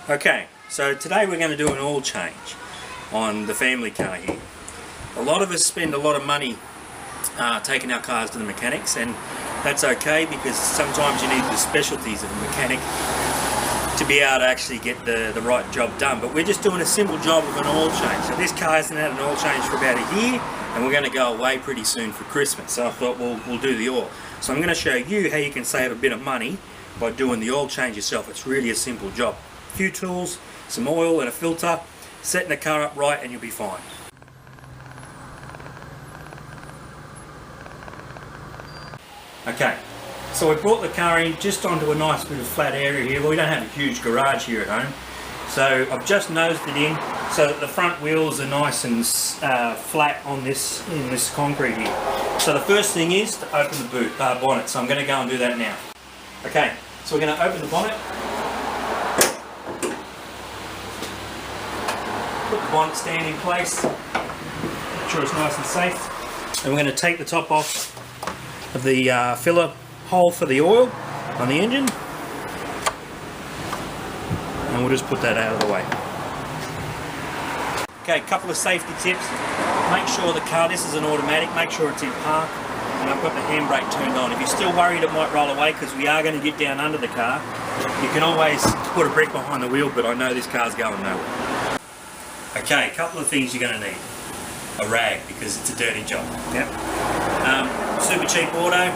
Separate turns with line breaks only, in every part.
Okay, so today we're going to do an oil change on the family car here. A lot of us spend a lot of money taking our cars to the mechanics, and that's okay because sometimes you need the specialties of a mechanic to be able to actually get the right job done. But we're just doing a simple job of an oil change. So this car hasn't had an oil change for about a year, and we're going to go away pretty soon for Christmas. So I thought we'll do the oil. So I'm going to show you how you can save a bit of money by doing the oil change yourself. It's really a simple job. A few tools, some oil and a filter, setting the car up right, and you'll be fine. Okay, so we brought the car in just onto a nice bit of flat area here. Well, we don't have a huge garage here at home, so I've just nosed it in so that the front wheels are nice and flat on this concrete here. So the first thing is to open the bonnet. So I'm going to go and do that now. Okay, so we're going to open the bonnet. Put the bonnet stand in place. Make sure it's nice and safe. And we're going to take the top off of the filler hole for the oil on the engine, and we'll just put that out of the way. Okay, a couple of safety tips. Make sure the car, this is an automatic, make sure it's in park, and I've got the handbrake turned on. If you're still worried it might roll away, because we are going to get down under the car, you can always put a brick behind the wheel, but I know this car's going nowhere. Okay, a couple of things you're going to need. A rag, because it's a dirty job. Yep. Super cheap auto.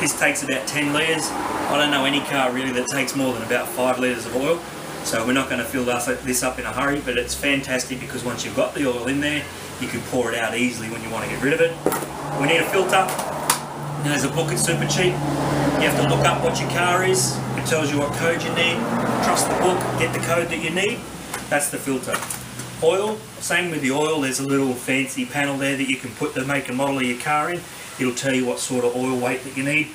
This takes about 10 litres. I don't know any car really that takes more than about 5 litres of oil, so we're not going to fill this up in a hurry, but it's fantastic because once you've got the oil in there, you can pour it out easily when you want to get rid of it. We need a filter. Now, there's a book at Super Cheap. You have to look up what your car is. It tells you what code you need. Trust the book, get the code that you need. That's the filter. Oil, same with the oil, there's a little fancy panel there that you can put the make and model of your car in. It'll tell you what sort of oil weight that you need.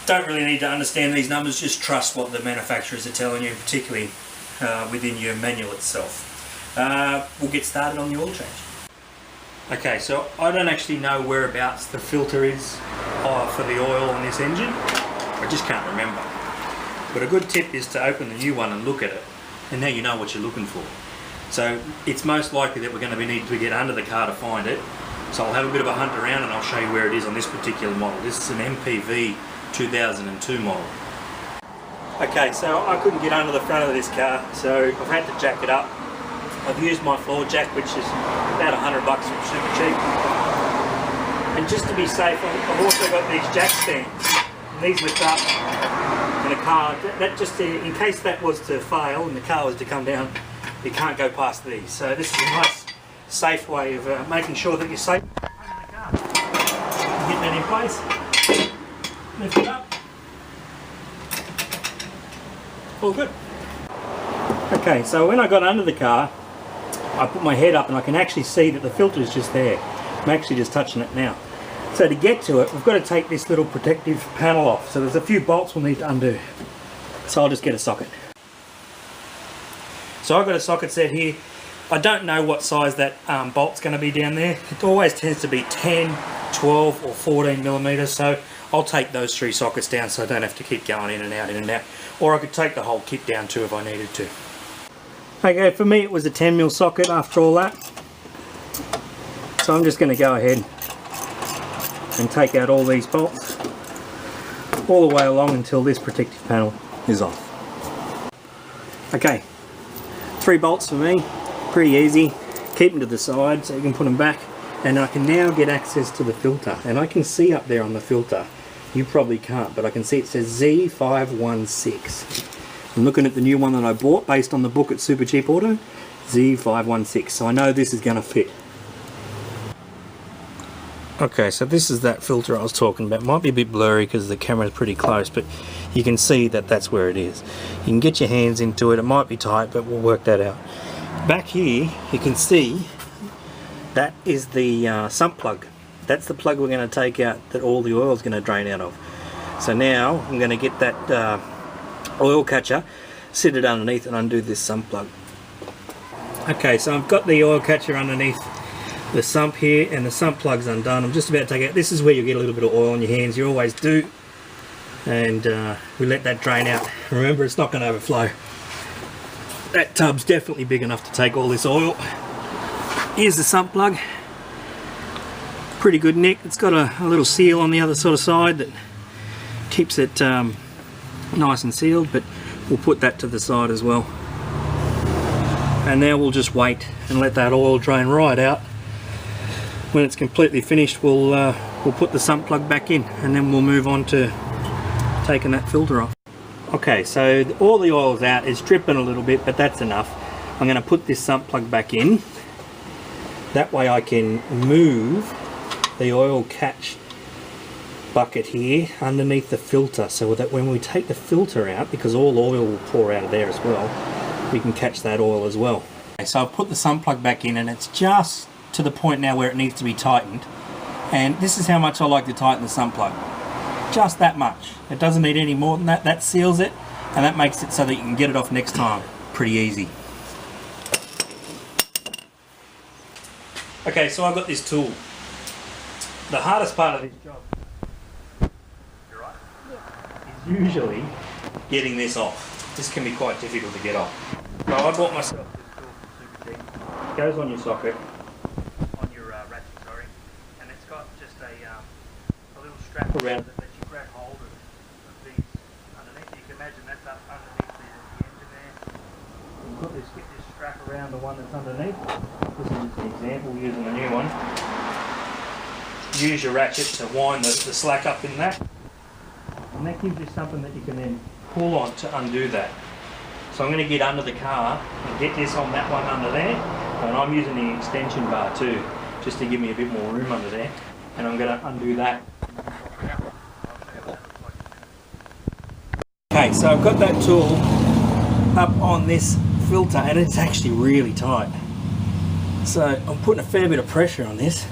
Don't really need to understand these numbers, just trust what the manufacturers are telling you, particularly within your manual itself. We'll get started on the oil change. Okay, so I don't actually know whereabouts the filter is for the oil on this engine. I just can't remember. But a good tip is to open the new one and look at it, and now you know what you're looking for. So it's most likely that we're going to need to get under the car to find it. So I'll have a bit of a hunt around and I'll show you where it is on this particular model. This is an MPV 2002 model. Okay, so I couldn't get under the front of this car, so I've had to jack it up. I've used my floor jack, which is about $100 from Super Cheap. And just to be safe, I've also got these jack stands. And these lift up in a car. That just in case that was to fail and the car was to come down, you can't go past these. So this is a nice, safe way of making sure that you're safe under the car. Get that in place, lift it up, all good. Okay, so when I got under the car, I put my head up and I can actually see that the filter is just there. I'm actually just touching it now. So to get to it, we've got to take this little protective panel off. So there's a few bolts we'll need to undo. So I'll just get a socket. So I've got a socket set here. I don't know what size that bolt's going to be down there. It always tends to be 10, 12 or 14 millimeters. So I'll take those 3 sockets down so I don't have to keep going in and out, in and out. Or I could take the whole kit down too if I needed to. Okay, for me it was a 10 mil socket after all that. So I'm just going to go ahead and take out all these bolts all the way along until this protective panel is off. Okay. 3 bolts for me, pretty easy. Keep them to the side so you can put them back, and I can now get access to the filter, and I can see up there on the filter, you probably can't, but I can see it says Z516. I'm looking at the new one that I bought based on the book at Super Cheap Auto, Z516, so I know this is going to fit. Okay, so this is that filter I was talking about. It might be a bit blurry because the camera is pretty close, but you can see that that's where it is. You can get your hands into it. It might be tight, but we'll work that out. Back here, you can see that is the sump plug. That's the plug we're going to take out that all the oil is going to drain out of. So now I'm going to get that oil catcher, sit it underneath and undo this sump plug. Okay, so I've got the oil catcher underneath the sump here, and the sump plug's undone. I'm just about to take out, this is where you get a little bit of oil on your hands, you always do, and we let that drain out. Remember, it's not going to overflow. that tub's definitely big enough to take all this oil. Here's the sump plug. Pretty good nick. It's got a little seal on the other sort of side that keeps it nice and sealed, but we'll put that to the side as well. And now we'll just wait and let that oil drain right out. When it's completely finished, we'll put the sump plug back in, and then we'll move on to taking that filter off. Okay, so all the oil's out. It's dripping a little bit, but that's enough. I'm going to put this sump plug back in. That way I can move the oil catch bucket here underneath the filter, so that when we take the filter out, because all oil will pour out of there as well, we can catch that oil as well. Okay, so I've put the sump plug back in, and it's just to the point now where it needs to be tightened. And this is how much I like to tighten the sump plug. Just that much. It doesn't need any more than that. That seals it, and that makes it so that you can get it off next time pretty easy. Okay, so I've got this tool. The hardest part of this job, you're right, is usually getting this off. This can be quite difficult to get off. So I bought myself this tool from Super Cheap. It goes on your socket, on your ratchet, sorry, and it's got just a little strap around it that you grab hold of these underneath. You can imagine that's up underneath the engine there. You've got this, get this strap around the one that's underneath. This is just an example using a new one. Use your ratchet to wind the slack up in that, and that gives you something that you can then pull on to undo that. So I'm going to get under the car and get this on that one under there, and I'm using the extension bar too, just to give me a bit more room under there, and I'm going to undo that. Okay, so I've got that tool up on this filter, and it's actually really tight. So I'm putting a fair bit of pressure on this,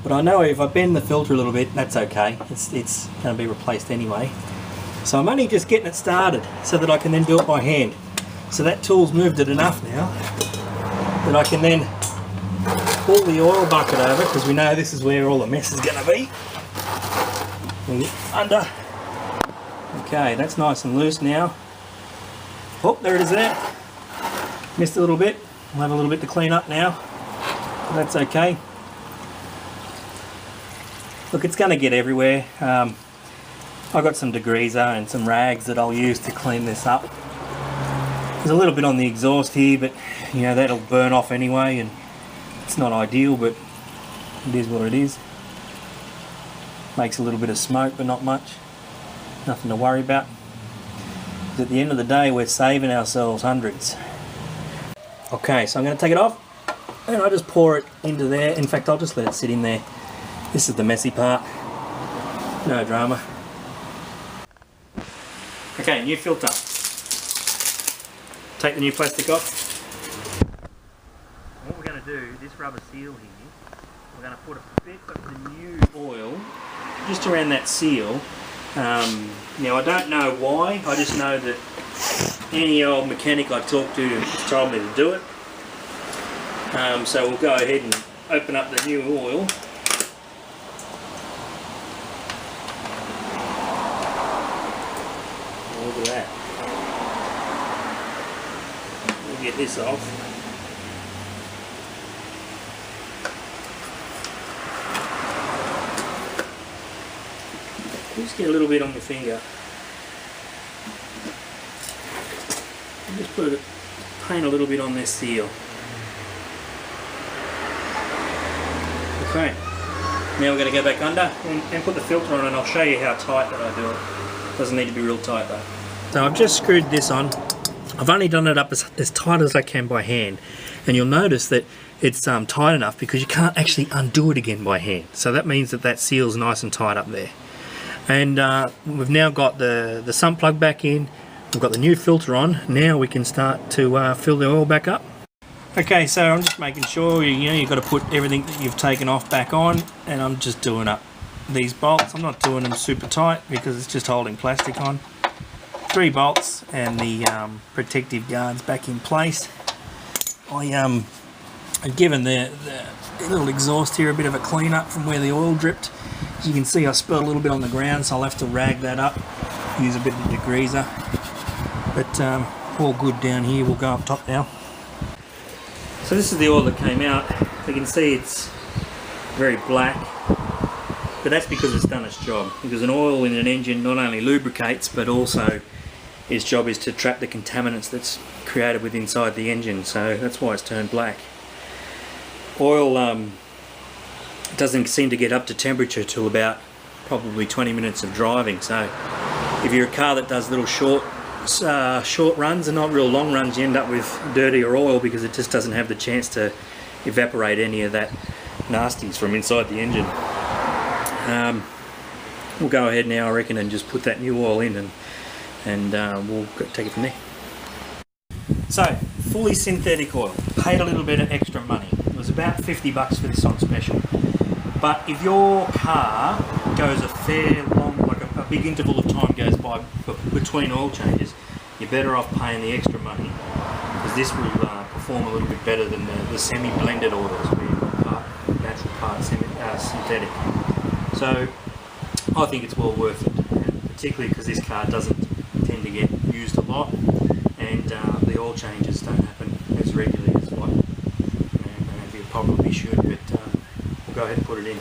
but I know if I bend the filter a little bit, that's okay. It's going to be replaced anyway. So I'm only just getting it started so that I can then do it by hand. So that tool's moved it enough now that I can then pull the oil bucket over, because we know this is where all the mess is going to be. And under. Okay, that's nice and loose now. Oh, there it is there. Missed a little bit. We'll have a little bit to clean up now. That's okay. Look, it's going to get everywhere. I've got some degreaser and some rags that I'll use to clean this up. There's a little bit on the exhaust here, but you know, that'll burn off anyway, and it's not ideal, but it is what it is. Makes a little bit of smoke, but not much. Nothing to worry about. At the end of the day, we're saving ourselves hundreds. Okay, so I'm going to take it off, and I just pour it into there. In fact, I'll just let it sit in there. This is the messy part. No drama. Okay, new filter. Take the new plastic off. What we're going to do, this rubber seal here, we're going to put a bit of the new oil just around that seal. Now I don't know why, I just know that any old mechanic I talked to has told me to do it. So we'll go ahead and open up the new oil. Look at that. We'll get this off. Just get a little bit on my finger. And just put it, paint a little bit on this seal. Okay. Now we're going to go back under and put the filter on, and I'll show you how tight that I do it. Doesn't need to be real tight though. So I've just screwed this on. I've only done it up as tight as I can by hand, and you'll notice that it's tight enough because you can't actually undo it again by hand. So that means that that seal's nice and tight up there. And we've now got the sump plug back in, we've got the new filter on. Now we can start to fill the oil back up. Okay, so I'm just making sure you've got to put everything that you've taken off back on, and I'm just doing up these bolts. I'm not doing them super tight because it's just holding plastic on. 3 bolts and the protective guards back in place. I've given the little exhaust here a bit of a clean up from where the oil dripped. As you can see, I spilled a little bit on the ground, so I'll have to rag that up, use a bit of degreaser. But all good down here. We'll go up top now. So this is the oil that came out. You can see it's very black, but that's because it's done its job. Because an oil in an engine not only lubricates, but also its job is to trap the contaminants that's created within inside the engine. So that's why it's turned black. Oil doesn't seem to get up to temperature till about probably 20 minutes of driving. So if you're a car that does little short runs and not real long runs, you end up with dirtier oil because it just doesn't have the chance to evaporate any of that nasties from inside the engine. We'll go ahead now, I reckon, and just put that new oil in, and we'll take it from there. So, fully synthetic oil. Paid a little bit of extra money. It was about 50 bucks for this on special. But if your car goes a fair long, like a big interval of time goes by between oil changes, you're better off paying the extra money, because this will perform a little bit better than the semi-blended oils, where you've got part natural, part synthetic. So I think it's well worth it, particularly because this car doesn't tend to get used a lot, and the oil changes don't happen as regularly as what maybe it probably should, but we'll go ahead and put it in.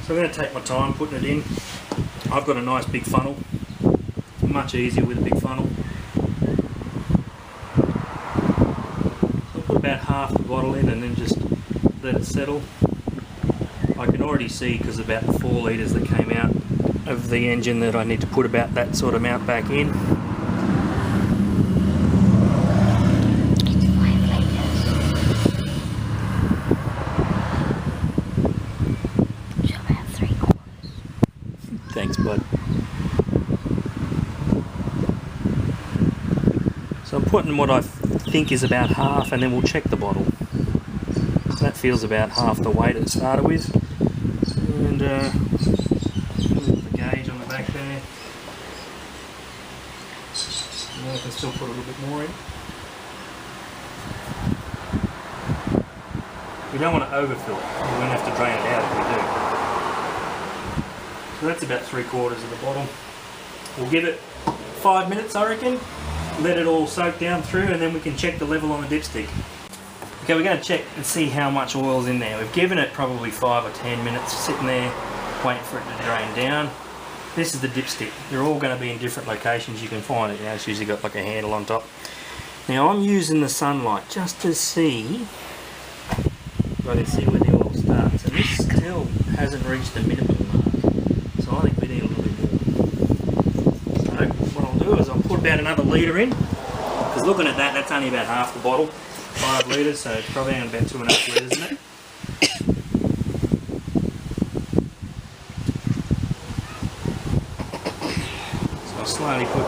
So I'm going to take my time putting it in. I've got a nice big funnel, much easier with a big funnel. So I'll put about half the bottle in and then just let it settle. I can already see, because about the 4 litres that came out of the engine, that I need to put about that sort of amount back in. Thanks, bud. So I'm putting what I think is about half, and then we'll check the bottle. So that feels about half the weight it started with. And the gauge on the back there. And I can still put a little bit more in. We don't want to overfill it. We won't have to drain it out if we do. So that's about 3/4 of the bottle. We'll give it 5 minutes, I reckon. Let it all soak down through, and then we can check the level on the dipstick. Okay, we're going to check and see how much oil's in there. We've given it probably 5 or 10 minutes sitting there, waiting for it to drain down. This is the dipstick. They're all going to be in different locations. You can find it now. It's usually got like a handle on top. Now I'm using the sunlight just to see if I can see where the oil starts. And this still hasn't reached the minimum mark. So I think we need a little bit more. So what I'll do is I'll put about another litre in. Because looking at that, that's only about half the bottle. 5 litres, so it's probably only about 2.5 litres, isn't it? So I'll slowly put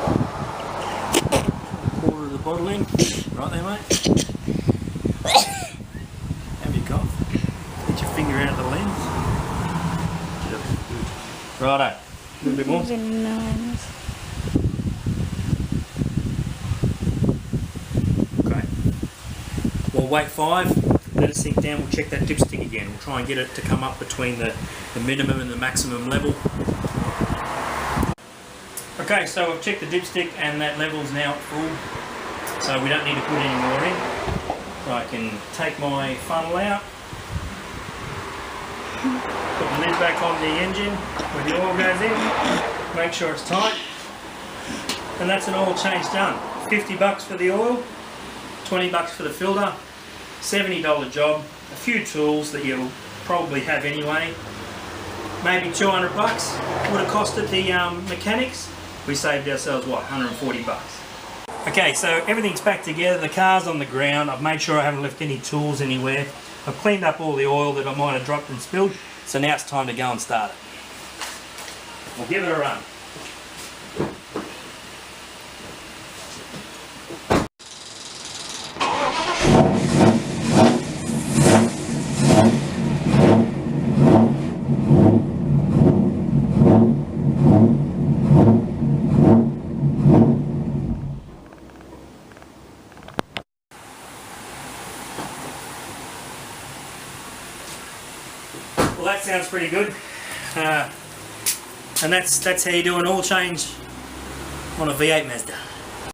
1/4 of the bottle in. Right there, mate. Have you got? Get your finger out of the lens. Righto. A little bit more. We'll wait 5, let it sink down, we'll check that dipstick again. We'll try and get it to come up between the minimum and the maximum level. Okay, so I've checked the dipstick and that level's now full, so we don't need to put any more in. So I can take my funnel out, put the lid back on the engine where the oil goes in, make sure it's tight, and that's an oil change done. 50 bucks for the oil, 20 bucks for the filter, $70 job, a few tools that you'll probably have anyway, maybe 200 bucks would have costed the mechanics. We saved ourselves, what, 140 bucks. Okay, so everything's back together, the car's on the ground, I've made sure I haven't left any tools anywhere, I've cleaned up all the oil that I might have dropped and spilled, so now it's time to go and start it. We'll give it a run. Well, that sounds pretty good. And that's how you do an oil change on a V8 Mazda.